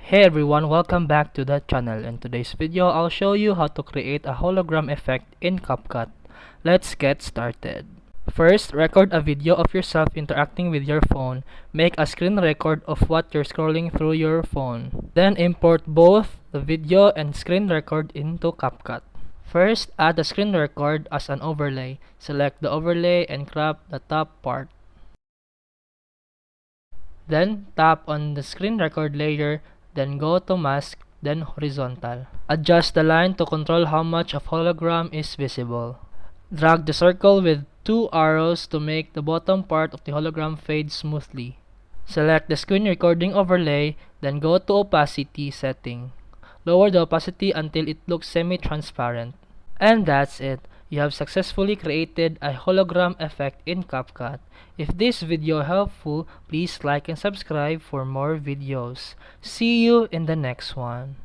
Hey everyone, welcome back to the channel. In today's video, I'll show you how to create a hologram effect in CapCut. Let's get started. First, record a video of yourself interacting with your phone. Make a screen record of what you're scrolling through your phone. Then import both the video and screen record into CapCut. First, add the screen record as an overlay. Select the overlay and crop the top part. Then tap on the screen record layer, then go to mask, then horizontal. Adjust the line to control how much of hologram is visible. Drag the circle with two arrows to make the bottom part of the hologram fade smoothly. Select the screen recording overlay, then go to opacity setting. Lower the opacity until it looks semi-transparent. And that's it. You have successfully created a hologram effect in CapCut. If this video helpful, please like and subscribe for more videos. See you in the next one.